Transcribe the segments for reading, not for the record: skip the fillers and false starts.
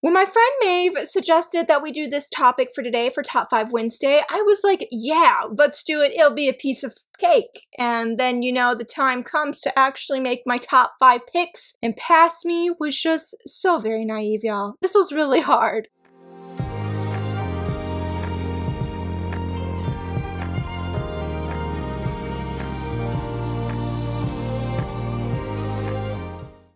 When my friend Maeve suggested that we do this topic for today for Top 5 Wednesday, I was like, yeah, let's do it. It'll be a piece of cake. And then, you know, the time comes to actually make my top 5 picks, and past me was just so very naive, y'all. This was really hard.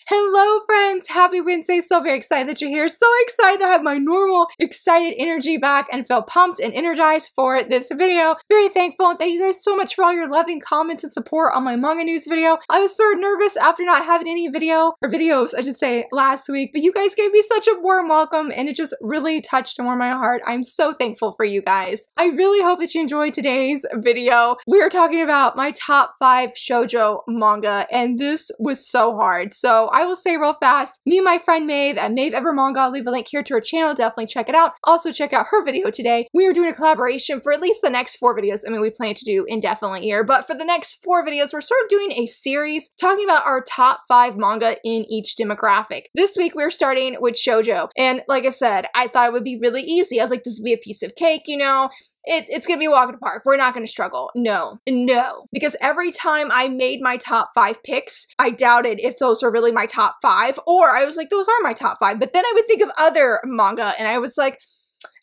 Hello friends, happy Wednesday. So very excited that you're here. So excited to have my normal excited energy back and feel pumped and energized for this video. Very thankful and thank you guys so much for all your loving comments and support on my manga news video. I was so nervous after not having any videos I should say last week, but you guys gave me such a warm welcome and it just really touched and warmed my heart. I'm so thankful for you guys. I really hope that you enjoyed today's video. We are talking about my top 5 shoujo manga and this was so hard. So I will say real fast, me and my friend Maeve at Maeve Ever Manga, I'll leave a link here to her channel, definitely check it out. Also check out her video today. We are doing a collaboration for at least the next 4 videos. I mean, we plan to do indefinitely here, but for the next 4 videos, we're sort of doing a series talking about our top 5 manga in each demographic. This week, we're starting with shoujo. And like I said, I thought it would be really easy. I was like, this would be a piece of cake, you know? It's gonna be a walk in the park. We're not gonna struggle. No. Because every time I made my top 5 picks, I doubted if those were really my top 5, or I was like, those are my top 5. But then I would think of other manga, and I was like,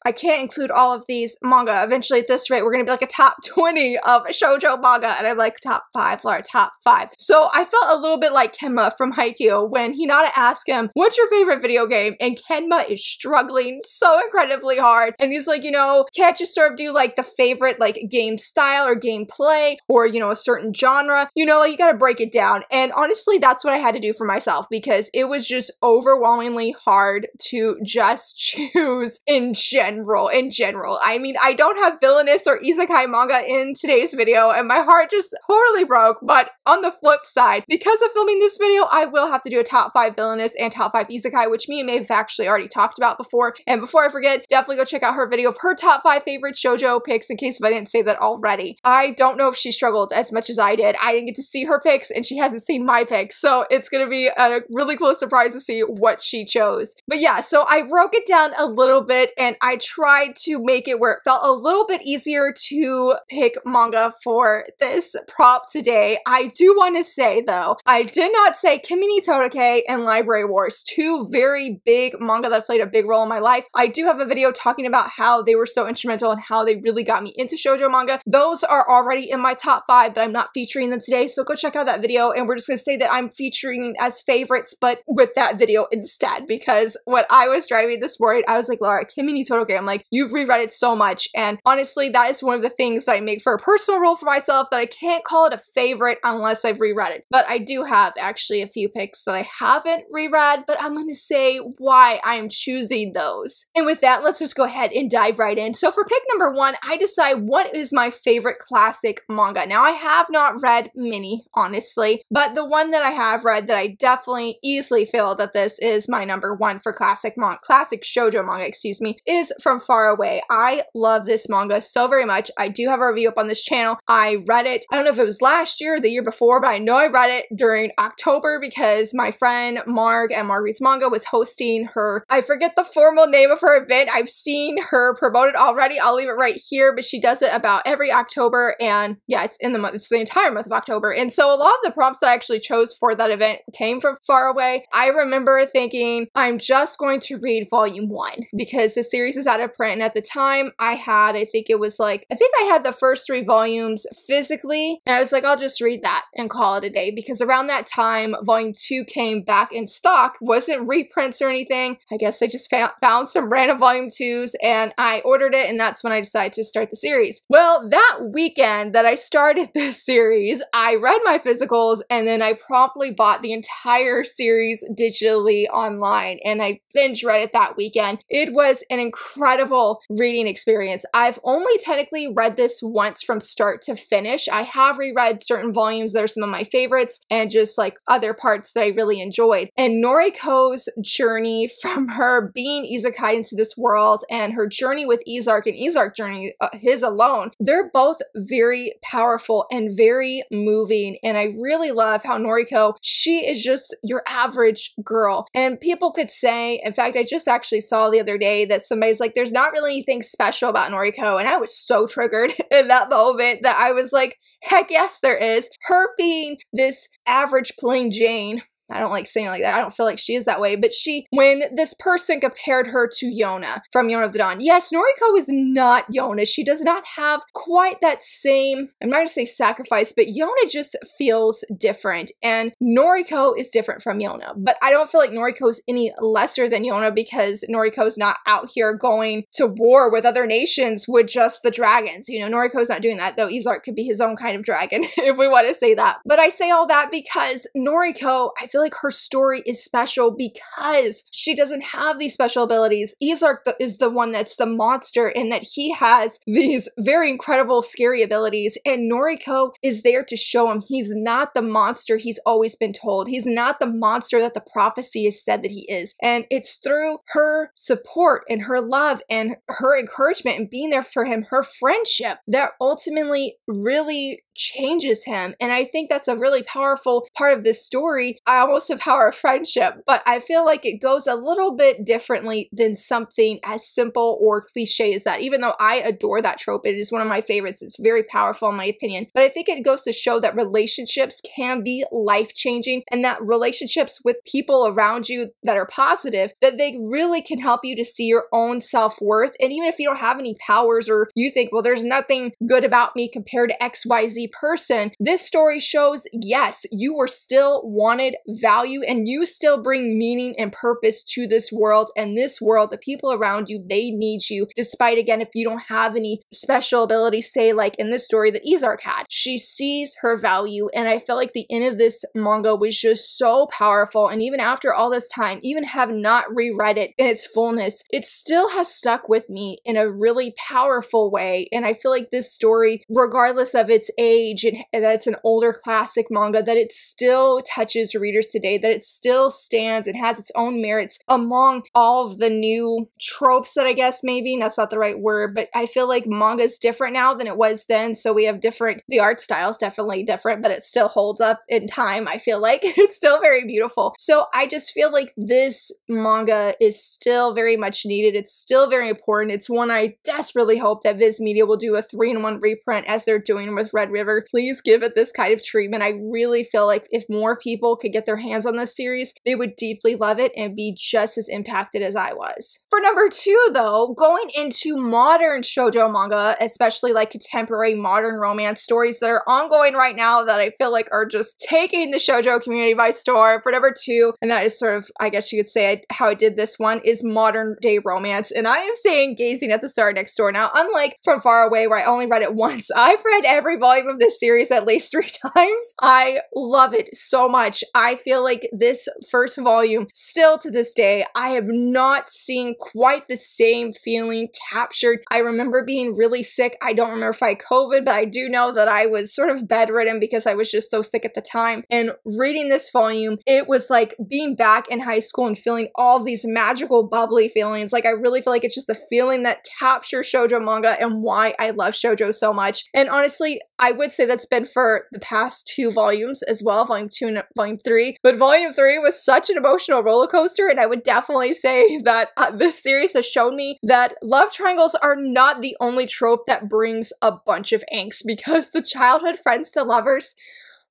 I can't include all of these manga. Eventually, at this rate, we're gonna be like a top 20 of shoujo manga, and I'm like, top 5, Laura, top 5. So I felt a little bit like Kenma from Haikyuu when Hinata asked him, what's your favorite video game? And Kenma is struggling so incredibly hard. And he's like, you know, can't you sort of do like the favorite like game style or gameplay or, you know, a certain genre? You know, like you gotta break it down. And honestly, that's what I had to do for myself because it was just overwhelmingly hard to just choose in general. I mean, I don't have villainous or isekai manga in today's video and my heart just totally broke, but on the flip side, because of filming this video, I will have to do a top 5 villainous and top 5 isekai, which me and Maeve have actually already talked about before. And before I forget, definitely go check out her video of her top 5 favorite shoujo picks in case if I didn't say that already. I don't know if she struggled as much as I did. I didn't get to see her picks and she hasn't seen my picks, so it's gonna be a really cool surprise to see what she chose. But yeah, so I broke it down a little bit and I tried to make it where it felt a little bit easier to pick manga for this prop today. I do want to say though, I did not say Kimi ni Todoke and Library Wars, 2 very big manga that played a big role in my life. I do have a video talking about how they were so instrumental and how they really got me into shoujo manga. Those are already in my top 5, but I'm not featuring them today, so go check out that video and we're just gonna say that I'm featuring as favorites, but with that video instead, because what I was driving this morning, I was like, Laura, Kimi ni Todoke, I'm like, you've reread it so much, and honestly, that is one of the things that I make for a personal rule for myself that I can't call it a favorite unless I've reread it. But I do have actually a few picks that I haven't reread, but I'm gonna say why I'm choosing those. And with that, let's just go ahead and dive right in. So for pick number 1, I decide what is my favorite classic manga. Now, I have not read many, honestly, but the one that I have read that I definitely easily feel that this is my number 1 for classic shoujo manga, excuse me, is From Far Away. I love this manga so very much. I do have a review up on this channel. I read it, I don't know if it was last year or the year before, but I know I read it during October because my friend Marg at Marg Reads Manga was hosting her, I forget the formal name of her event. I've seen her promote it already. I'll leave it right here, but she does it about every October, and yeah, it's in the month, it's the entire month of October. And so a lot of the prompts that I actually chose for that event came from Far Away. I remember thinking, I'm just going to read volume 1 because the series is out of print, and at the time I had, I think I had the first 3 volumes physically, and I was like, I'll just read that and call it a day, because around that time volume 2 came back in stock. Wasn't reprints or anything. I guess I just found some random volume 2s and I ordered it, and that's when I decided to start the series. Well, that weekend that I started this series, I read my physicals and then I promptly bought the entire series digitally online and I binge read it that weekend. It was an incredible incredible reading experience. I've only technically read this once from start to finish. I have reread certain volumes that are some of my favorites and just like other parts that I really enjoyed. And Noriko's journey from her being isekai into this world and her journey with Izark and Izark journey, his alone, they're both very powerful and very moving. And I really love how Noriko, she is just your average girl. And people could say, in fact, I just actually saw the other day that somebody's like, there's not really anything special about Noriko. And I was so triggered in that moment that I was like, heck yes, there is. Her being this average plain Jane, I don't like saying it like that. I don't feel like she is that way. But when this person compared her to Yona from Yona of the Dawn, yes, Noriko is not Yona. She does not have quite that same, I'm not going to say sacrifice, but Yona just feels different. And Noriko is different from Yona. But I don't feel like Noriko is any lesser than Yona because Noriko is not out here going to war with other nations with just the dragons. You know, Noriko is not doing that, though Izark could be his own kind of dragon, if we want to say that. But I say all that because Noriko, I feel like her story is special because she doesn't have these special abilities. Izark is the one that's the monster in that he has these very incredible, scary abilities, and Noriko is there to show him he's not the monster he's always been told. He's not the monster that the prophecy has said that he is. And it's through her support and her love and her encouragement and being there for him, her friendship, that ultimately really changes him. And I think that's a really powerful part of this story. I almost have power of friendship, but I feel like it goes a little bit differently than something as simple or cliche as that. Even though I adore that trope, it is one of my favorites. It's very powerful in my opinion, but I think it goes to show that relationships can be life-changing and that relationships with people around you that are positive, that they really can help you to see your own self-worth. And even if you don't have any powers or you think, well, there's nothing good about me compared to XYZ person, this story shows, yes, you are still wanted, value, and you still bring meaning and purpose to this world, and this world, the people around you, they need you, despite, again, if you don't have any special abilities, say like in this story that Izark had. She sees her value, and I felt like the end of this manga was just so powerful, and even after all this time, even have not reread it in its fullness, it still has stuck with me in a really powerful way. And I feel like this story, regardless of its age and that it's an older classic manga, that it still touches readers today, that it still stands and has its own merits among all of the new tropes that I guess maybe, that's not the right word, but I feel like manga is different now than it was then. So we have the art style is definitely different, but it still holds up in time. I feel like it's still very beautiful. So I just feel like this manga is still very much needed. It's still very important. It's one I desperately hope that Viz Media will do a 3-in-1 reprint as they're doing with Red River. Please give it this kind of treatment. I really feel like if more people could get their hands on this series, they would deeply love it and be just as impacted as I was. For number 2 though, going into modern shoujo manga, especially like contemporary modern romance stories that are ongoing right now that I feel like are just taking the shoujo community by storm. For number 2, and that is sort of, I guess you could say how I did this one, is modern day romance. And I am saying Gazing at the Star Next Door. Now, unlike From Far Away where I only read it once, I've read every volume of this series at least 3 times. I love it so much. I feel like this first volume, still to this day, I have not seen quite the same feeling captured. I remember being really sick. I don't remember if I had COVID, but I do know that I was sort of bedridden because I was just so sick at the time. And reading this volume, it was like being back in high school and feeling all of these magical, bubbly feelings. Like I really feel like it's just a feeling that captures shoujo manga and why I love shoujo so much. And honestly, I would say that's been for the past 2 volumes as well, volume 2 and volume 3. But volume 3 was such an emotional roller coaster, and I would definitely say that this series has shown me that love triangles are not the only trope that brings a bunch of angst, because the childhood friends to lovers,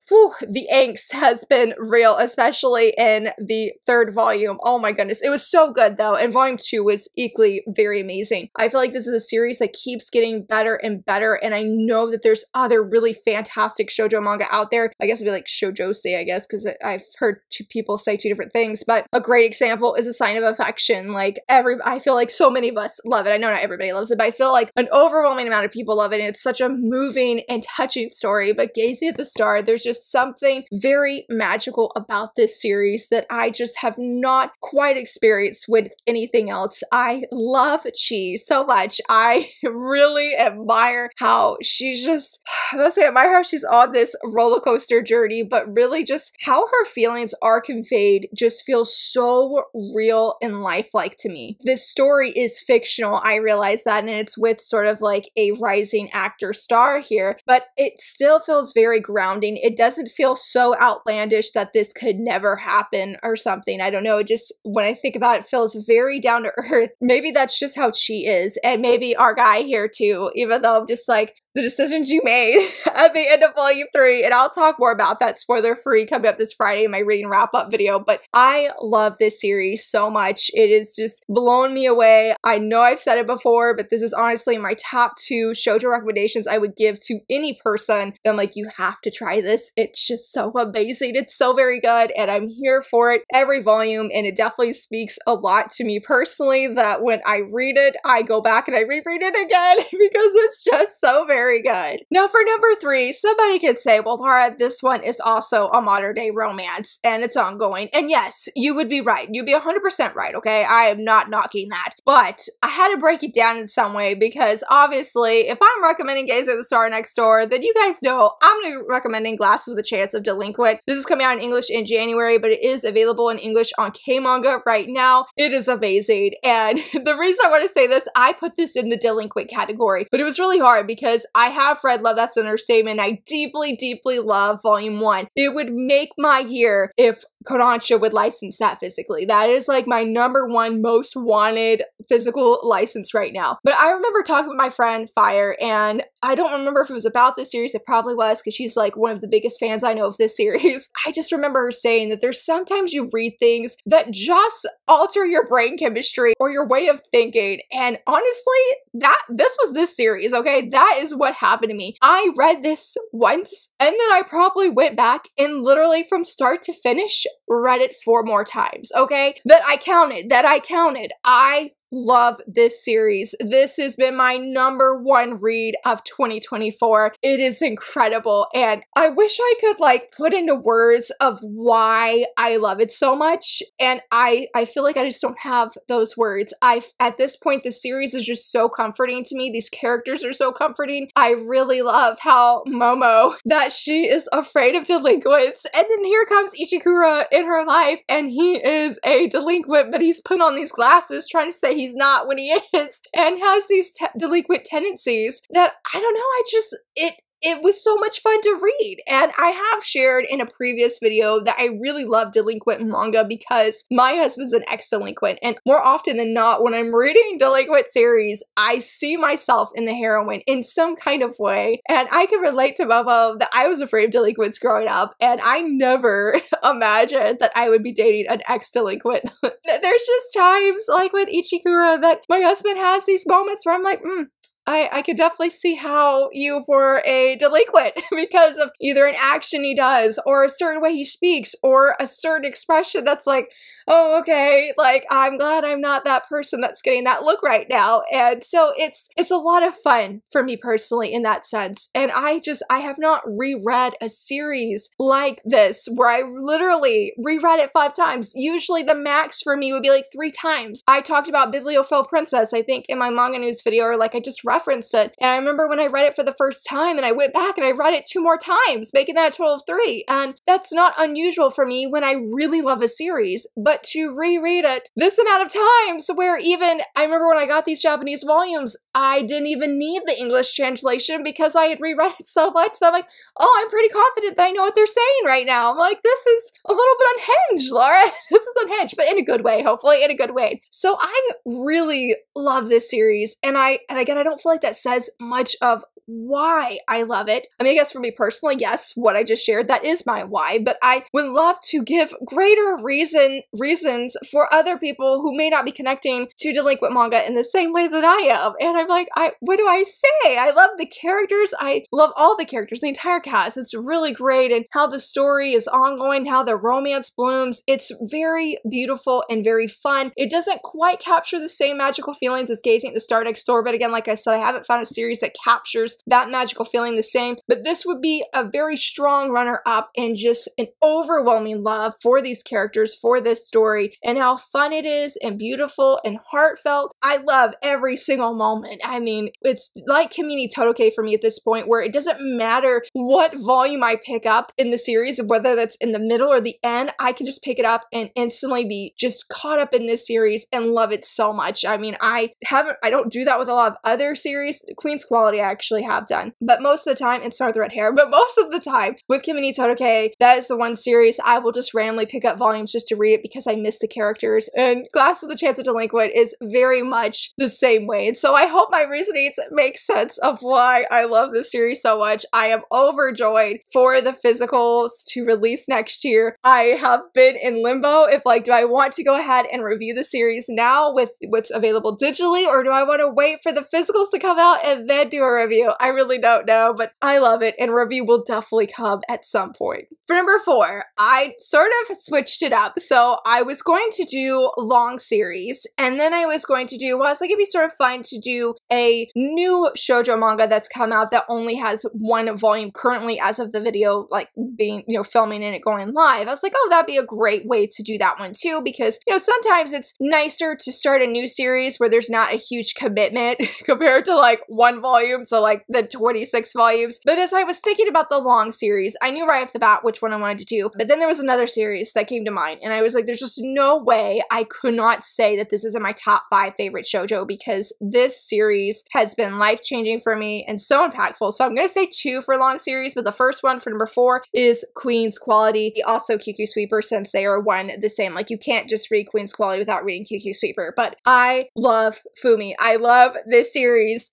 whew, the angst has been real, especially in the 3rd volume. Oh my goodness. It was so good though. And volume 2 was equally very amazing. I feel like this is a series that keeps getting better and better. And I know that there's other really fantastic shoujo manga out there. I guess it'd be like shoujose, I guess, because I've heard 2 people say 2 different things. But a great example is A Sign of Affection. Like I feel like so many of us love it. I know not everybody loves it, but I feel like an overwhelming amount of people love it. And it's such a moving and touching story. But Gazing at the Star, there's just just something very magical about this series that I just have not quite experienced with anything else. I love Chi so much. I really admire how she's just, let's say, admire how she's on this roller coaster journey, but really just how her feelings are conveyed just feels so real and lifelike to me. This story is fictional, I realize that, and it's with sort of like a rising actor star here, but it still feels very grounding. It doesn't feel so outlandish that this could never happen or something. I don't know, it just, when I think about it, feels very down to earth. Maybe that's just how she is, and maybe our guy here too, even though I'm just like, the decisions you made at the end of volume 3, and I'll talk more about that spoiler free coming up this Friday in my reading wrap up video, but I love this series so much. It is just blown me away. I know I've said it before, but this is honestly my top 2 shoujo recommendations I would give to any person. I'm like, you have to try this. It's just so amazing. It's so very good, and I'm here for it every volume, and it definitely speaks a lot to me personally that when I read it, I go back and I reread it again because it's just so very good. Now for number 3, somebody could say, well, Laura, this one is also a modern day romance and it's ongoing. And yes, you would be right. You'd be 100% right, okay? I am not knocking that. But I had to break it down in some way because obviously if I'm recommending Gaze at the Star Next Door, then you guys know I'm going to be recommending Glasses with a Chance of Delinquent. This is coming out in English in January, but it is available in English on K-Manga right now. It is amazing. And the reason I want to say this, I put this in the delinquent category, but it was really hard because I have read Love That's an Understatement. I deeply, deeply love Volume 1. It would make my year if Kodansha would license that physically. That is like my #1 most wanted physical license right now. But I remember talking with my friend Fire, and I don't remember if it was about this series. It probably was because she's like one of the biggest fans I know of this series. I just remember her saying that there's sometimes you read things that just alter your brain chemistry or your way of thinking. And honestly, this was this series, okay? That is what happened to me. I read this once, and then I probably went back and literally from start to finish read it 4 more times, okay? That I counted. I love this series. This has been my #1 read of 2024. It is incredible, and I wish I could like put into words of why I love it so much, and I feel like I just don't have those words. At this point, the series is just so comforting to me. These characters are so comforting. I really love how Momo, that she is afraid of delinquents, and then here comes Ichikura in her life, and he is a delinquent, but he's put on these glasses trying to say he's not when he is, and has these delinquent tendencies that, I don't know, it was so much fun to read. And I have shared in a previous video that I really love delinquent manga because my husband's an ex-delinquent, and more often than not, when I'm reading delinquent series, I see myself in the heroine in some kind of way. And I can relate to Momo that I was afraid of delinquents growing up, and I never imagined that I would be dating an ex-delinquent. There's just times, like with Ichikura, that my husband has these moments where I'm like, I could definitely see how you were a delinquent because of either an action he does or a certain way he speaks or a certain expression that's like, oh, okay, like, I'm glad I'm not that person that's getting that look right now. And so it's a lot of fun for me personally in that sense. And I have not reread a series like this where I literally reread it 5 times. Usually the max for me would be like 3 times. I talked about Bibliophile Princess, I think, in my manga news video, or like I just referenced it. And I remember when I read it for the first time and I went back and I read it 2 more times, making that a total of 3. And that's not unusual for me when I really love a series, but to reread it this amount of times, where even, I remember when I got these Japanese volumes, I didn't even need the English translation because I had reread it so much that I'm like, oh, I'm pretty confident that I know what they're saying right now. I'm like, this is a little bit unhinged, Laura. This is unhinged, but in a good way, hopefully in a good way. So I really love this series, and again, I don't feel like that says much of why I love it. I mean, I guess for me personally, yes, what I just shared, that is my why, but I would love to give greater reasons for other people who may not be connecting to delinquent manga in the same way that I am. And I'm like, what do I say? I love the characters. I love all the characters, the entire cast. It's really great, and how the story is ongoing, how the romance blooms. It's very beautiful and very fun. It doesn't quite capture the same magical feelings as Gazing at the Star Next Door, but again, like I said, I haven't found a series that captures that magical feeling the same, but this would be a very strong runner-up and just an overwhelming love for these characters, for this story, and how fun it is and beautiful and heartfelt. I love every single moment. I mean, it's like Kimi Todoke for me at this point, where it doesn't matter what volume I pick up in the series, whether that's in the middle or the end, I can just pick it up and instantly be just caught up in this series and love it so much. I mean, I don't do that with a lot of other series. Queen's Quality I actually have done, but most of the time, and Star with the Red Hair, but most of the time with Kimi Todoke, that is the one series I will just randomly pick up volumes just to read it because I miss the characters. And Glass with a Chance of Delinquent is very much the same way. And so I hope my reasonings make sense of why I love this series so much. I am overjoyed for the physicals to release next year. I have been in limbo if like, do I want to go ahead and review the series now with what's available digitally, or do I want to wait for the physicals to come out and then do a review? I really don't know, but I love it, and a review will definitely come at some point. For number 4, I sort of switched it up. So I was going to do long series, and then I was going to do, well, I was like, it'd be sort of fun to do a new shoujo manga that's come out that only has 1 volume currently as of the video, like being, you know, filming and it going live. I was like, oh, that'd be a great way to do that one too, because, you know, sometimes it's nicer to start a new series where there's not a huge commitment compared to like 1 volume to like the 26 volumes. But as I was thinking about the long series, I knew right off the bat which one I wanted to do, but then there was another series that came to mind, and I was like, there's just no way I could not say that this is in my top 5 favorite shoujo, because this series has been life-changing for me and so impactful. So I'm gonna say 2 for long series, but the first one for number 4 is Queen's Quality, also QQ Sweeper, since they are one the same. Like, you can't just read Queen's Quality without reading QQ Sweeper, but I love Fumi. I love this series.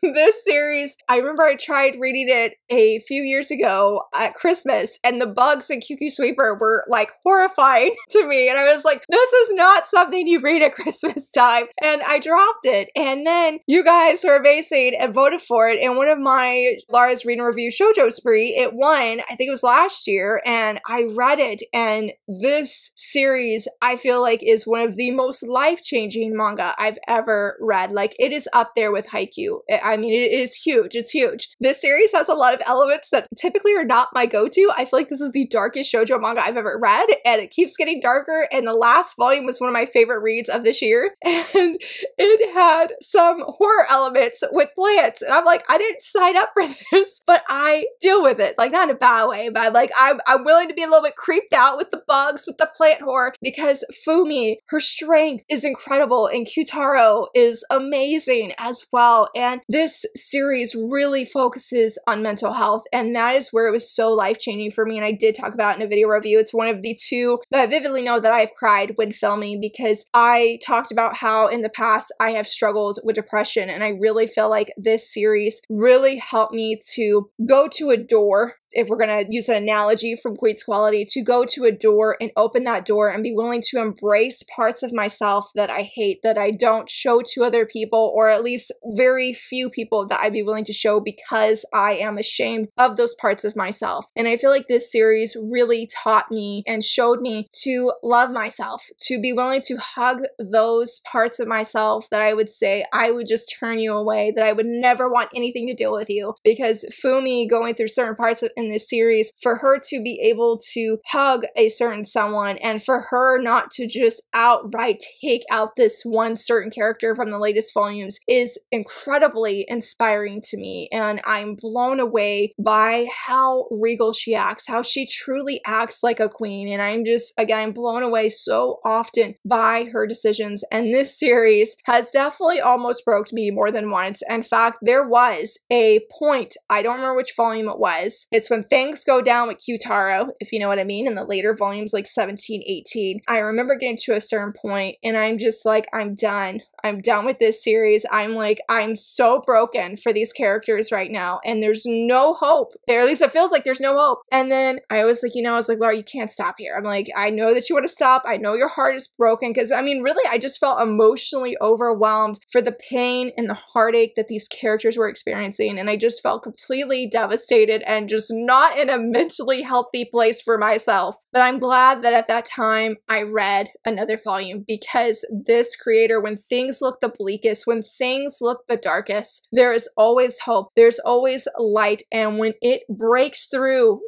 This series, I remember I tried reading it a few years ago at Christmas, and the bugs in QQ Sweeper were like horrifying to me, and I was like, this is not something you read at Christmas time, and I dropped it. And then you guys were amazing and voted for it, and one of my Lara's Read and Review Shoujo Spree, it won, I think it was last year, and I read it, and this series I feel like is one of the most life-changing manga I've ever read. Like, it is up there with Haikyuu. I mean, it is huge. It's huge. This series has a lot of elements that typically are not my go-to. I feel like this is the darkest shoujo manga I've ever read, and it keeps getting darker, and the last volume was one of my favorite reads of this year, and it had some horror elements with plants, and I'm like, I didn't sign up for this, but I deal with it. Like, not in a bad way, but like, I'm willing to be a little bit creeped out with the bugs, with the plant horror, because Fumi, her strength is incredible, and Kyutaro is amazing as well, and this series really focuses on mental health, and that is where it was so life-changing for me, and I did talk about it in a video review. It's one of the 2 that I vividly know that I have cried when filming, because I talked about how in the past I have struggled with depression, and I really feel like this series really helped me to go to a door, if we're gonna use an analogy from Queen's Quality, to go to a door and open that door and be willing to embrace parts of myself that I hate, that I don't show to other people, or at least very few people that I'd be willing to show, because I am ashamed of those parts of myself. And I feel like this series really taught me and showed me to love myself, to be willing to hug those parts of myself that I would say, I would just turn you away, that I would never want anything to do with you. Because Fumi, going through certain parts in this series, for her to be able to hug a certain someone, and for her not to just outright take out this one certain character from the latest volumes, is incredibly inspiring to me, and I'm blown away by how regal she acts, how she truly acts like a queen, and I'm just, again, blown away so often by her decisions, and this series has definitely almost broke me more than once. In fact, there was a point, I don't remember which volume it was, it's when things go down with Kyutaro, if you know what I mean, in the later volumes like 17, 18, I remember getting to a certain point and I'm just like, I'm done. I'm done with this series. I'm like, I'm so broken for these characters right now, and there's no hope. Or at least it feels like there's no hope. And then I was like, you know, I was like, Laura, you can't stop here. I'm like, I know that you want to stop. I know your heart is broken, because I mean, really, I just felt emotionally overwhelmed for the pain and the heartache that these characters were experiencing, and I just felt completely devastated and just not in a mentally healthy place for myself. But I'm glad that at that time I read another volume, because this creator, when things things look the bleakest, when things look the darkest, there is always hope. There's always light. And when it breaks through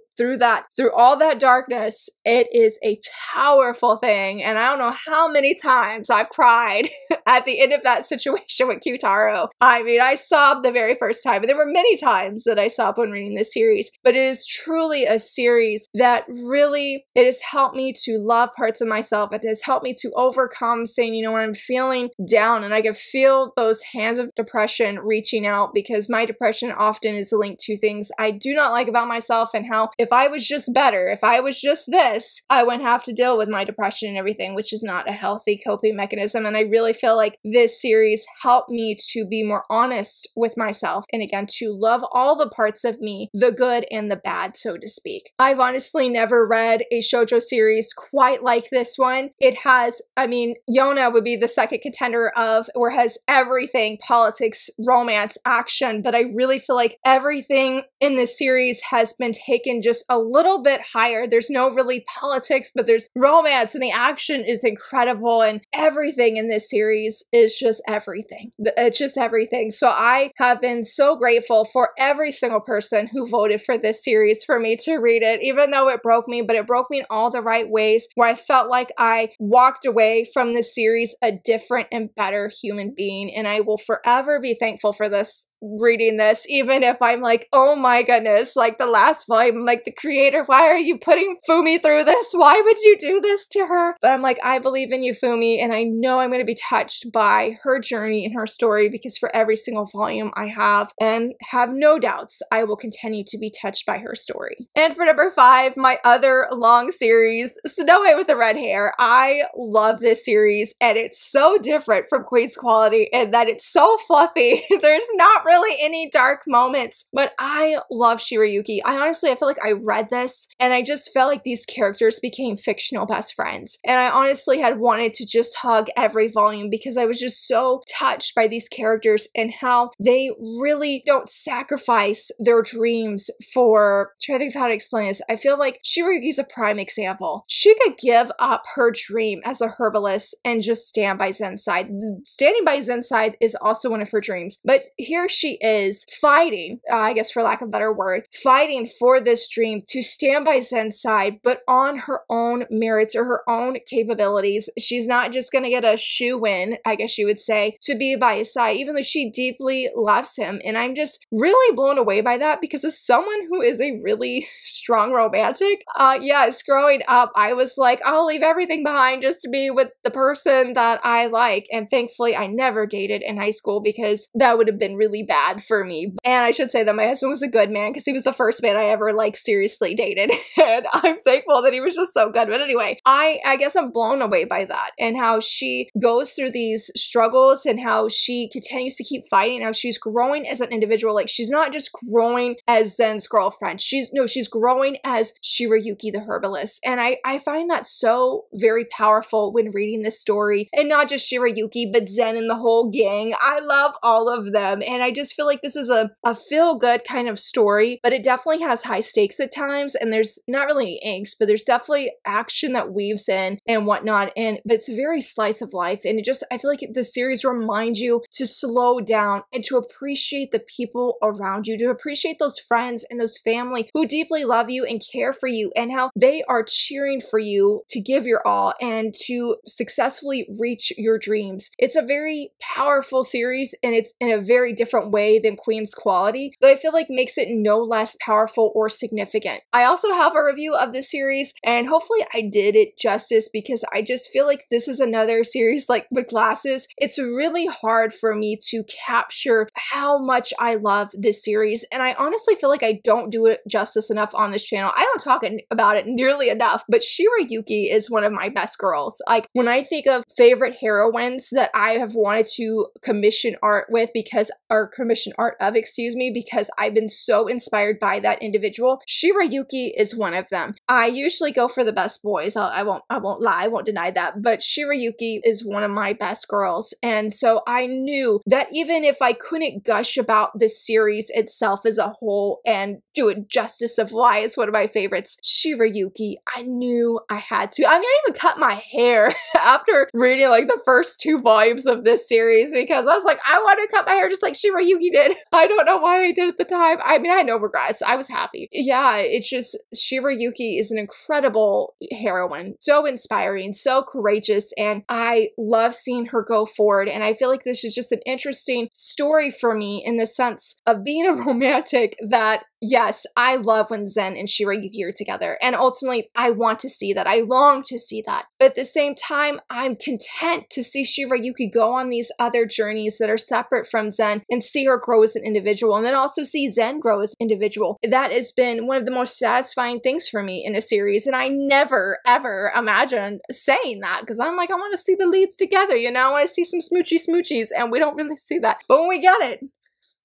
all that darkness, it is a powerful thing. And I don't know how many times I've cried at the end of that situation with Kyutaro. I mean, I sobbed the very first time, and there were many times that I sobbed when reading this series, but it is truly a series that really, it has helped me to love parts of myself. It has helped me to overcome saying, you know, when I'm feeling down, and I can feel those hands of depression reaching out, because my depression often is linked to things I do not like about myself, and how if I was just better, if I was just this, I wouldn't have to deal with my depression and everything, which is not a healthy coping mechanism. And I really feel like this series helped me to be more honest with myself, and again, to love all the parts of me, the good and the bad, so to speak. I've honestly never read a shoujo series quite like this one. It has, I mean, Yona would be the second contender of, where it has everything, politics, romance, action, but I really feel like everything in this series has been taken just a little bit higher. There's no really politics, but there's romance, and the action is incredible, and everything in this series is just everything. It's just everything. So I have been so grateful for every single person who voted for this series for me to read it, even though it broke me, but it broke me in all the right ways, where I felt like I walked away from this series a different and better human being. And I will forever be thankful for this, reading this, even if I'm like, oh my goodness, like the last volume, like the creator, why are you putting Fumi through this? Why would you do this to her? But I'm like, I believe in you, Fumi, and I know I'm going to be touched by her journey and her story, because for every single volume I have, and have no doubts, I will continue to be touched by her story. And for number 5, my other long series, Snow White with the Red Hair. I love this series, and it's so different from Queen's Quality in that it's so fluffy. There's not really any dark moments, but I love Shirayuki. I feel like I read this and I just felt like these characters became fictional best friends. And I honestly had wanted to just hug every volume, because I was just so touched by these characters and how they really don't sacrifice their dreams for, trying to think of how to explain this. I feel like Shirayuki's a prime example. She could give up her dream as a herbalist and just stand by Zen's side. Standing by Zen's side is also one of her dreams, but here she is fighting, I guess for lack of a better word, fighting for this dream to stand by Zen's side, but on her own merits or her own capabilities. She's not just gonna get a shoe-in, I guess you would say, to be by his side, even though she deeply loves him. And I'm just really blown away by that, because as someone who is a really strong romantic, yes, growing up, I was like, I'll leave everything behind just to be with the person that I like. And thankfully, I never dated in high school, because that would have been really bad for me. And I should say that my husband was a good man, because he was the first man I ever like seriously dated. And I'm thankful that he was just so good. But anyway, I guess I'm blown away by that, and how she goes through these struggles, and how she continues to keep fighting, how she's growing as an individual. Like, she's not just growing as Zen's girlfriend. She's growing as Shirayuki the herbalist. And I find that so very powerful when reading this story. And not just Shirayuki, but Zen and the whole gang. I love all of them. And I just feel like this is a feel-good kind of story, but it definitely has high stakes at times, and there's not really angst, but there's definitely action that weaves in and whatnot, but it's a very slice of life. And I feel like the series reminds you to slow down and to appreciate the people around you, to appreciate those friends and those family who deeply love you and care for you, and how they are cheering for you to give your all and to successfully reach your dreams. It's a very powerful series, and it's in a very different way than Queen's Quality, but I feel like makes it no less powerful or significant. I also have a review of this series, and hopefully I did it justice, because I just feel like this is another series like with Glasses. It's really hard for me to capture how much I love this series, and I honestly feel like I don't do it justice enough on this channel. I don't talk about it nearly enough, but Shirayuki is one of my best girls. Like, when I think of favorite heroines that I have wanted to commission art with, because our commission art of, excuse me, because I've been so inspired by that individual. Shirayuki is one of them. I usually go for the best boys. I won't lie, I won't deny that, but Shirayuki is one of my best girls. And so I knew that even if I couldn't gush about this series itself as a whole and do it justice of why it's one of my favorites, Shirayuki, I knew I had to. I mean, I even cut my hair after reading like the first 2 volumes of this series because I was like, I want to cut my hair just like Shirayuki did. I don't know why I did at the time. I mean, I had no regrets. I was happy. Yeah, it's just Shirayuki is an incredible heroine. So inspiring, so courageous, and I love seeing her go forward. And I feel like this is just an interesting story for me in the sense of being a romantic that, yes, I love when Zen and Shirayuki are together. And ultimately, I want to see that. I long to see that. But at the same time, I'm content to see Shirayuki go on these other journeys that are separate from Zen and see her grow as an individual, and then also see Zen grow as an individual. That has been one of the most satisfying things for me in a series. And I never, ever imagined saying that because I'm like, I want to see the leads together, you know? I want to see some smoochies, and we don't really see that. But when we get it,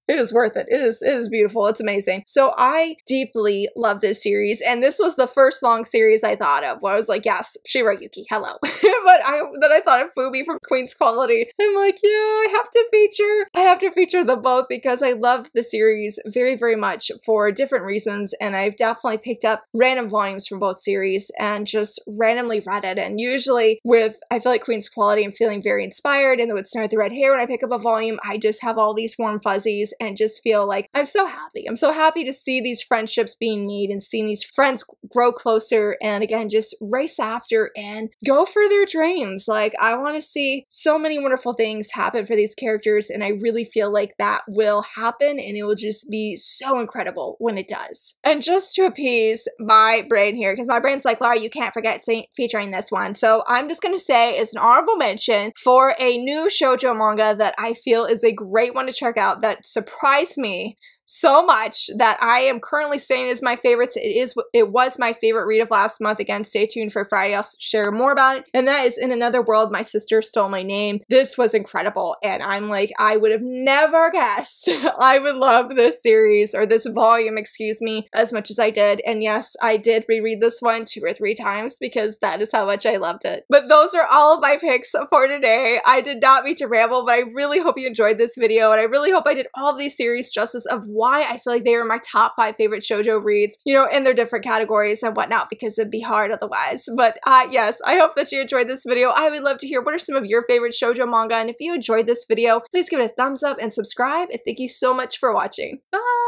it is worth it. It is beautiful. It's amazing. So I deeply love this series, and this was the first long series I thought of where I was like, yes, Shirayuki, hello. But then I thought of Fubi from Queen's Quality. I'm like, yeah, I have to feature them both because I love the series very, very much for different reasons, and I've definitely picked up random volumes from both series and just randomly read it. And usually I feel like Queen's Quality, I'm feeling very inspired, and then with Snare with the Red Hair, when I pick up a volume, I just have all these warm fuzzies and just feel like I'm so happy. I'm so happy to see these friendships being made and seeing these friends grow closer and again, just race after and go for their dreams. Like, I want to see so many wonderful things happen for these characters, and I really feel like that will happen, and it will just be so incredible when it does. And just to appease my brain here, because my brain's like, Laura, you can't forget featuring this one. So I'm just going to say it's an honorable mention for a new shoujo manga that I feel is a great one to check out that surprised me so much that I am currently saying is my favorites. It was my favorite read of last month. Again, stay tuned for Friday. I'll share more about it. And that is In Another World, My Sister Stole My Name. This was incredible. And I'm like, I would have never guessed I would love this series, or this volume, excuse me, as much as I did. And yes, I did reread this one 2 or 3 times because that is how much I loved it. But those are all of my picks for today. I did not mean to ramble, but I really hope you enjoyed this video. And I really hope I did all of these series justice of why I feel like they are my top 5 favorite shoujo reads, you know, in their different categories and whatnot, because it'd be hard otherwise. But yes, I hope that you enjoyed this video. I would love to hear what are some of your favorite shoujo manga, and if you enjoyed this video, please give it a thumbs up and subscribe, and thank you so much for watching. Bye!